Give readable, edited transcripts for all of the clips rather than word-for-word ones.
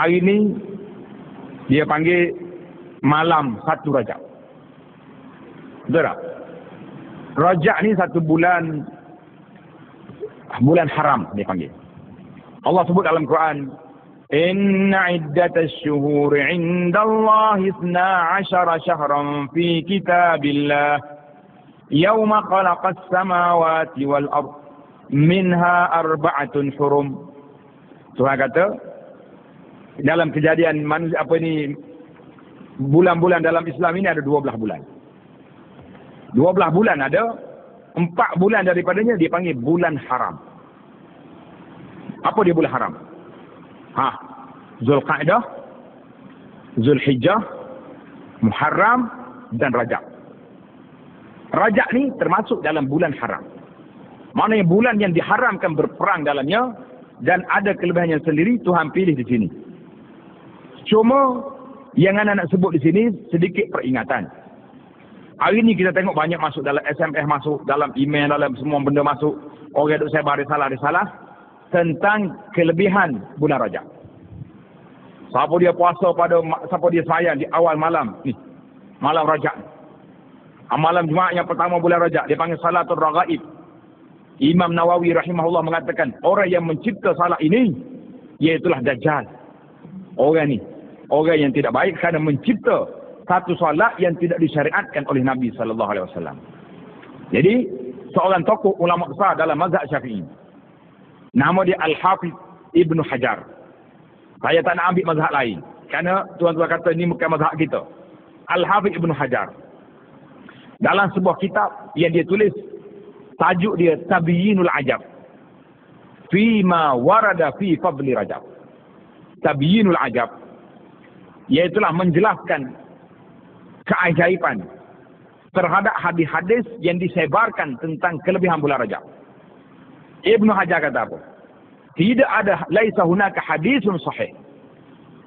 Hari ni dia panggil malam 1 Rajab. Betul tak? Rajab ni satu bulan haram dia panggil. Allah sebut dalam Quran, inna iddatash syuhuri 'indallahi 12 syahran fi kitabillah yawma khalaqas samawati wal ard minha arba'atun hurum. Tuhan kata dalam kejadian manusia bulan-bulan dalam Islam ini ada 12 bulan. 12 bulan ada, 4 bulan daripadanya dia panggil bulan haram. Apa dia bulan haram? Zulqa'dah, Zulhijjah, Muharram dan Rajab. Rajab ni termasuk dalam bulan haram. Maknanya bulan yang diharamkan berperang dalamnya dan ada kelebihannya sendiri Tuhan pilih di sini. Cuma yang anak sebut di sini sedikit peringatan. Hari ni kita tengok banyak masuk dalam SMS, masuk dalam email, dalam semua benda masuk. Orang duk sebar risalah tentang kelebihan bulan Rajab. Siapa dia puasa siapa dia sayang di awal malam ni, malam Rajab. Malam Jumaat yang pertama bulan Rajab dia panggil Salatul Raghaib. Imam Nawawi rahimahullah mengatakan orang yang mencipta salat ini iaitulah Dajjal. Orang yang tidak baik kerana mencipta satu solat yang tidak disyariatkan oleh Nabi SAW. Jadi seorang tokoh ulama besar dalam mazhab Syafi'i, nama dia Al-Hafiz Ibnu Hajar. Saya tak nak ambil mazhab lain kerana tuan-tuan kata ini bukan mazhab kita. Al-Hafiz Ibnu Hajar dalam sebuah kitab yang dia tulis, tajuk dia Tabyinul Ajab fima warada fi fadli Rajab. Tabyinul Ajab iaitulah menjelaskan keajaiban terhadap hadis-hadis yang disebarkan tentang kelebihan bulan Rajab. Ibnu Hajar kata apa? Tidak ada laisa hunaka hadisun sahih.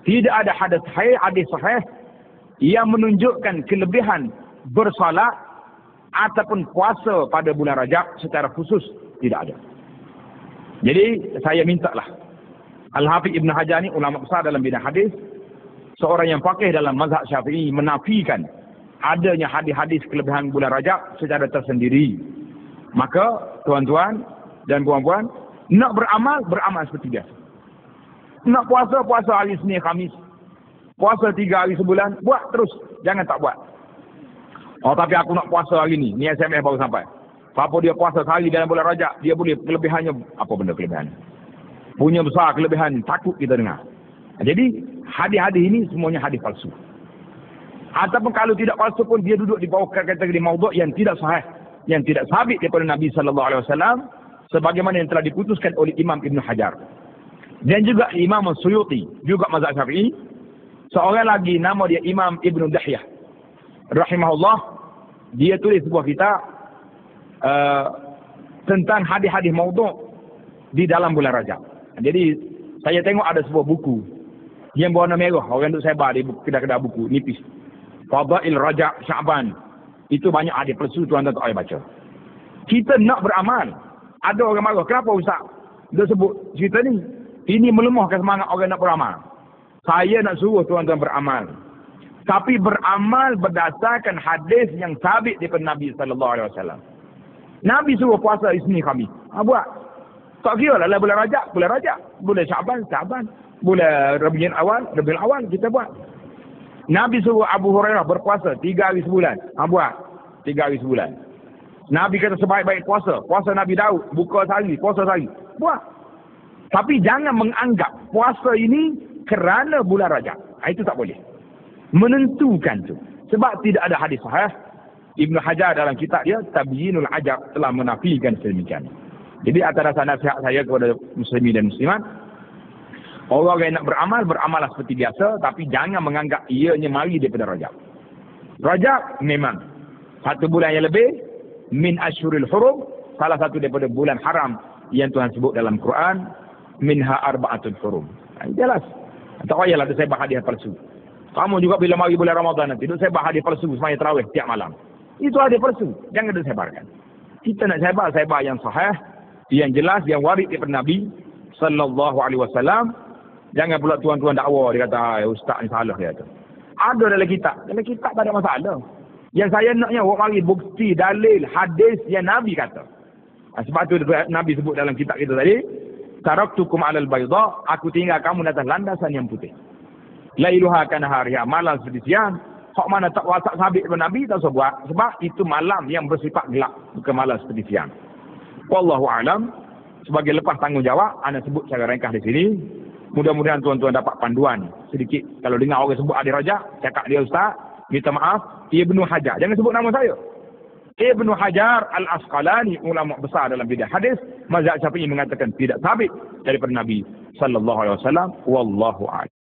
Tidak ada hadis sahih yang menunjukkan kelebihan bersolat ataupun puasa pada bulan Rajab secara khusus, tidak ada. Jadi saya mintalah Al-Hafiz Ibn Hajar ni ulama besar dalam bidang hadis, seorang yang faqih dalam mazhab Syafi'i, menafikan adanya hadis-hadis kelebihan bulan Rajab secara tersendiri. Maka tuan-tuan dan puan-puan, nak beramal seperti biasa. Nak puasa hari Senin Khamis. Puasa 3 hari sebulan, buat terus, jangan tak buat. Tapi aku nak puasa hari ni SMS baru sampai. Siapa dia puasa sehari dalam bulan Rajab, dia boleh kelebihannya. Apa benda kelebihan? Punya besar kelebihan, takut kita dengar. Jadi hadis-hadis ini semuanya hadis palsu. Ataupun kalau tidak palsu pun dia duduk di bawah kategori maudhu' yang tidak sahih, yang tidak sabit daripada Nabi SAW, sebagaimana yang telah diputuskan oleh Imam Ibn Hajar. Dan juga Imam Suyuti, juga mazhab Syafi'i. Seorang lagi nama dia Imam Ibn Dahyah rahimahullah, dia tulis sebuah kitab tentang hadis-hadis maudhu' di dalam bulan Rajab. Jadi saya tengok ada sebuah buku yang berwarna merah, orang duk sebar di kedai-kedai buku nipis, Fadail Rajab Sya'ban. Itu banyak hadis palsu, tuan-tuan tak payah baca. Kita nak beramal. Ada orang marah, kenapa Ustaz dia sebut cerita ni? Ini melemahkan semangat orang nak beramal. Saya nak suruh tuan-tuan beramal, tapi beramal berdasarkan hadis yang sabit daripada Nabi SAW. Nabi suruh puasa Isnin Khamis, buat. Tak kira lah bulan Rajab, bulan Sya'ban, bulan Rabiul Awal kita buat. Nabi suruh Abu Hurairah berpuasa 3 hari sebulan, buat 3 hari sebulan. Nabi kata sebaik-baik puasa Nabi Daud, buka sehari, puasa sehari, buat. Tapi jangan menganggap puasa ini kerana bulan Rajab. Itu tak boleh. Menentukan tu. Sebab tidak ada hadis sahih. Ibn Hajar dalam kitab dia Tabyinul Ajab telah menafikan sedemikian. Jadi atas dasar nasihat saya kepada muslimin dan muslimat, orang yang nak beramallah seperti biasa, tapi jangan menganggap ianya mari daripada Rajab. Rajab memang satu bulan yang lebih min asyuril hurum, salah satu daripada bulan haram yang Tuhan sebut dalam Quran, minha arba'atun hurum. Jelas. Tak payahlah ada sebar hadiah palsu. Kamu juga bila mari bulan Ramadan nanti, duk sebar hadiah palsu sembahyang tarawih tiap malam. Itu hadiah palsu. Jangan disebarkan. Kita nak sebar yang sahih, yang jelas, yang warid daripada Nabi sallallahu alaihi wasallam, Jangan pula tuan-tuan dakwa dia kata ustaz ni salah dia kata. Ada dalam kitab. Dalam kitab tak ada masalah. Yang saya naknya awak mari bukti dalil hadis yang Nabi kata. Sebab tu Nabi sebut dalam kitab kita tadi, taraktukum 'alal bayda, aku tinggal kamu atas landasan yang putih. Lailuha kanahariha, malam seperti siang. Hak mana tak wasak sabit kepada Nabi tak usah buat, sebab itu malam yang bersifat gelap, bukan malam seperti siang. Wallahu alam. Sebagai lepas tanggungjawab, ana sebut secara ringkas di sini. Mudah-mudahan tuan-tuan dapat panduan sedikit. Kalau dengar orang sebut Adir Rajak, cakap dia ustaz, minta maaf, Ibnu Hajar. Jangan sebut nama saya. Ibnu Hajar Al-Asqalani, ulama besar dalam bidang hadis, mazhab Syafi'i mengatakan tidak sabit daripada Nabi sallallahu alaihi wasallam. Wallahu a'lam.